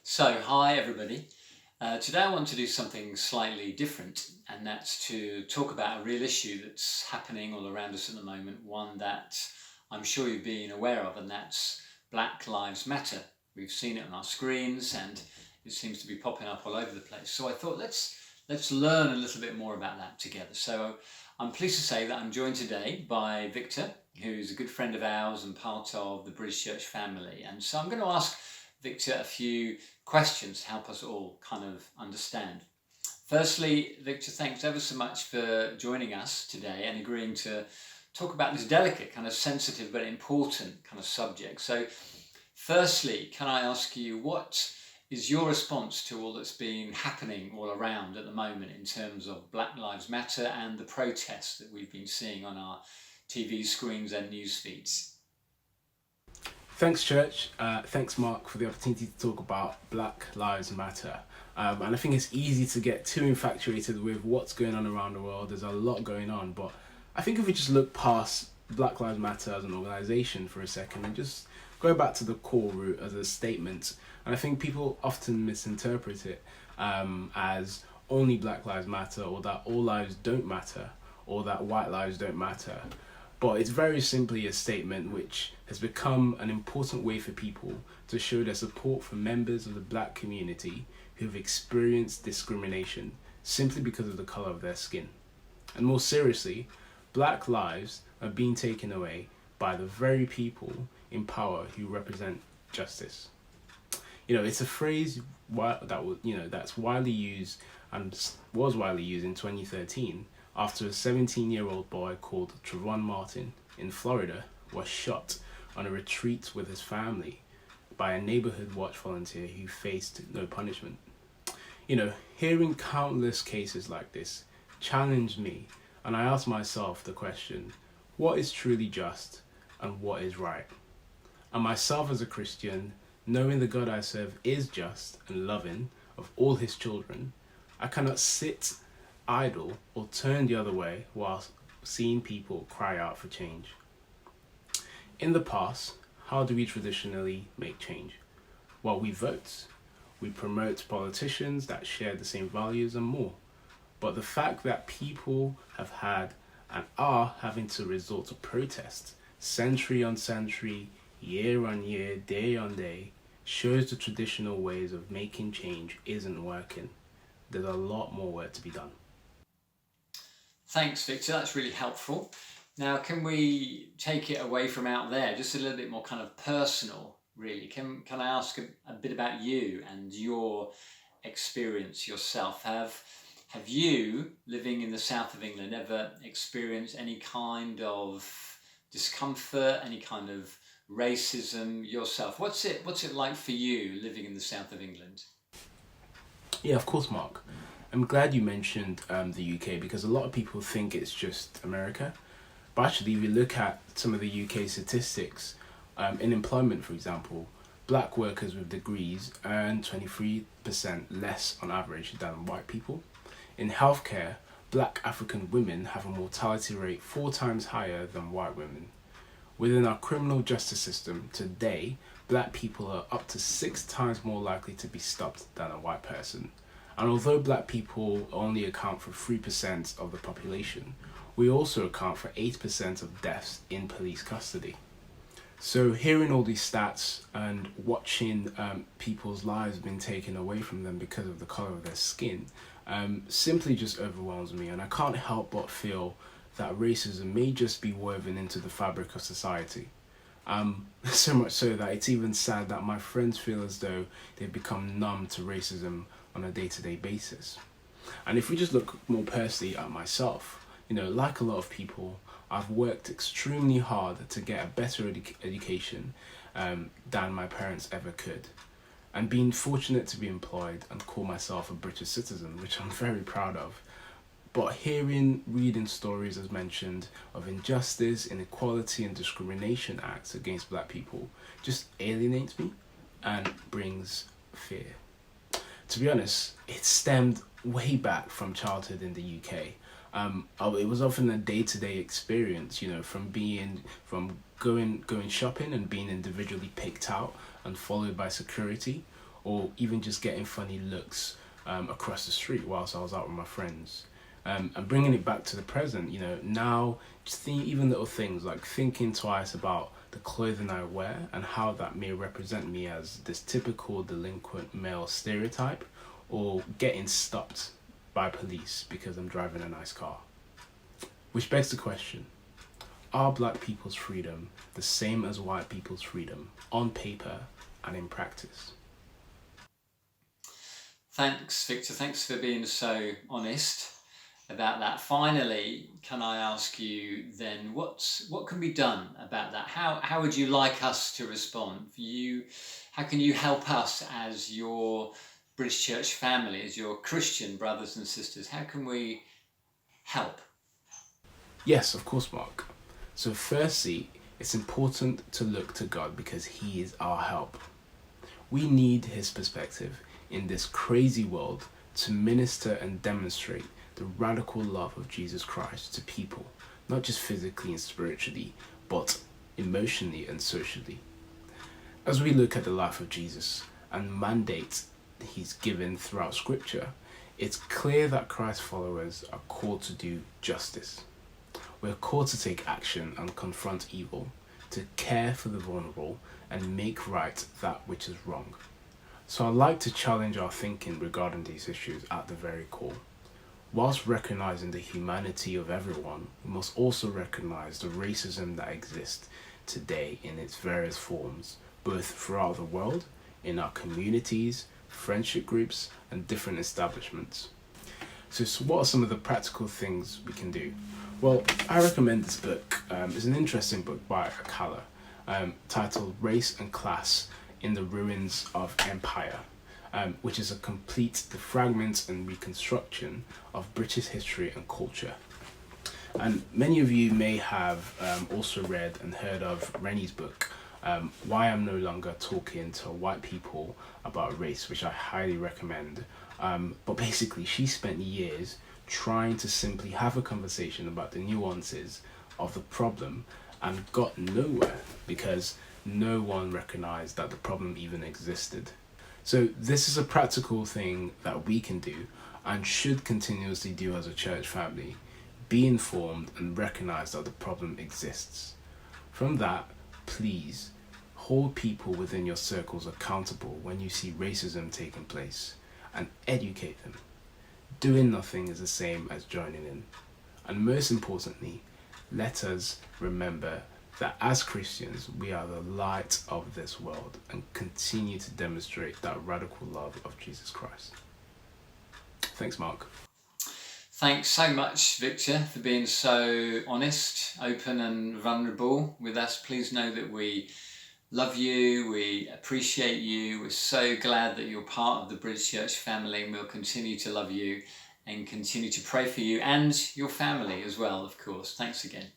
So, hi everybody. Today I want to do something slightly different, and that's to talk about a real issue that's happening all around us at the moment, one that I'm sure you've been aware of, and that's Black Lives Matter. We've seen it on our screens, and it seems to be popping up all over the place. So I thought let's learn a little bit more about that together. So I'm pleased to say that I'm joined today by Victor, who's a good friend of ours and part of the British Church family. And so I'm going to ask Victor a few questions to help us all kind of understand. Firstly, Victor, thanks ever so much for joining us today and agreeing to talk about this delicate, kind of sensitive but important kind of subject. So, firstly, can I ask you what is your response to all that's been happening all around at the moment in terms of Black Lives Matter and the protests that we've been seeing on our TV screens and news feeds? Thanks, Church. Thanks, Mark, for the opportunity to talk about Black Lives Matter. And I think it's easy to get too infatuated with what's going on around the world. There's a lot going on. But I think if we just look past Black Lives Matter as an organization for a second and just go back to the core root as a statement, and I think people often misinterpret it as only Black Lives Matter, or that all lives don't matter, or that white lives don't matter. But it's very simply a statement which has become an important way for people to show their support for members of the black community who've experienced discrimination simply because of the colour of their skin. And more seriously, black lives are being taken away by the very people in power who represent justice. It's a phrase that's widely used and was widely used in 2013 after a 17-year-old boy called Trayvon Martin in Florida was shot on a retreat with his family by a neighborhood watch volunteer who faced no punishment. Hearing countless cases like this challenged me, and I asked myself the question, what is truly just and what is right? And myself as a Christian, knowing the God I serve is just and loving of all his children, I cannot sit idle or turn the other way whilst seeing people cry out for change. In the past, how do we traditionally make change? Well, we vote. We promote politicians that share the same values and more. But the fact that people have had and are having to resort to protest century on century, year on year, day on day, shows the traditional ways of making change isn't working. There's a lot more work to be done. Thanks, Victor. That's really helpful. Now, can we take it away from out there, just a little bit more kind of personal, really? Can I ask a bit about you and your experience yourself? Have you, living in the south of England, ever experienced any kind of discomfort, any kind of racism yourself? What's it like for you living in the south of England? Yeah, of course, Mark. I'm glad you mentioned the UK because a lot of people think it's just America. But actually, if you look at some of the UK statistics, in employment, for example, black workers with degrees earn 23% less on average than white people. In healthcare, black African women have a mortality rate 4 times higher than white women. Within our criminal justice system today, black people are up to 6 times more likely to be stopped than a white person. And although black people only account for 3% of the population, we also account for 8% of deaths in police custody. So hearing all these stats and watching people's lives being taken away from them because of the color of their skin simply just overwhelms me, and I can't help but feel that racism may just be woven into the fabric of society. So much so that it's even sad that my friends feel as though they've become numb to racism on a day-to-day basis. And if we just look more personally at myself, like a lot of people, I've worked extremely hard to get a better education than my parents ever could. And being fortunate to be employed and call myself a British citizen, which I'm very proud of. But reading stories as mentioned of injustice, inequality and discrimination acts against black people just alienates me and brings fear. To be honest, it stemmed way back from childhood in the UK. It was often a day-to-day experience, from going shopping and being individually picked out and followed by security, or even just getting funny looks across the street whilst I was out with my friends. And bringing it back to the present, now just think even little things like thinking twice about the clothing I wear and how that may represent me as this typical delinquent male stereotype, or getting stopped by police because I'm driving a nice car. Which begs the question, are black people's freedom the same as white people's freedom on paper and in practice? Thanks, Victor. Thanks for being so honest about that. Finally, can I ask you then, what can be done about that? How would you like us to respond? How can you help us as your British Church family, as your Christian brothers and sisters? How can we help? Yes, of course, Mark. So firstly, it's important to look to God because He is our help. We need His perspective in this crazy world to minister and demonstrate the radical love of Jesus Christ to people, not just physically and spiritually, but emotionally and socially. As we look at the life of Jesus and mandates He's given throughout Scripture, it's clear that Christ's followers are called to do justice. We're called to take action and confront evil, to care for the vulnerable and make right that which is wrong. So I'd like to challenge our thinking regarding these issues at the very core. Whilst recognizing the humanity of everyone, we must also recognize the racism that exists today in its various forms, both throughout the world, in our communities, friendship groups, and different establishments. So what are some of the practical things we can do? Well, I recommend this book. It's an interesting book by Akala, titled Race and Class in the Ruins of Empire, which is a complete defragment and reconstruction of British history and culture. And many of you may have also read and heard of Rennie's book, Why I'm No Longer Talking to White People About Race, which I highly recommend. But basically, she spent years trying to simply have a conversation about the nuances of the problem and got nowhere because no one recognized that the problem even existed. So this is a practical thing that we can do and should continuously do as a church family. Be informed and recognize that the problem exists. From that, please hold people within your circles accountable when you see racism taking place and educate them. Doing nothing is the same as joining in. And most importantly, let us remember that as Christians, we are the light of this world and continue to demonstrate that radical love of Jesus Christ. Thanks, Mark. Thanks so much, Victor, for being so honest, open and vulnerable with us. Please know that we love you, we appreciate you, we're so glad that you're part of the British Church family, and we'll continue to love you and continue to pray for you and your family as well, of course. Thanks again.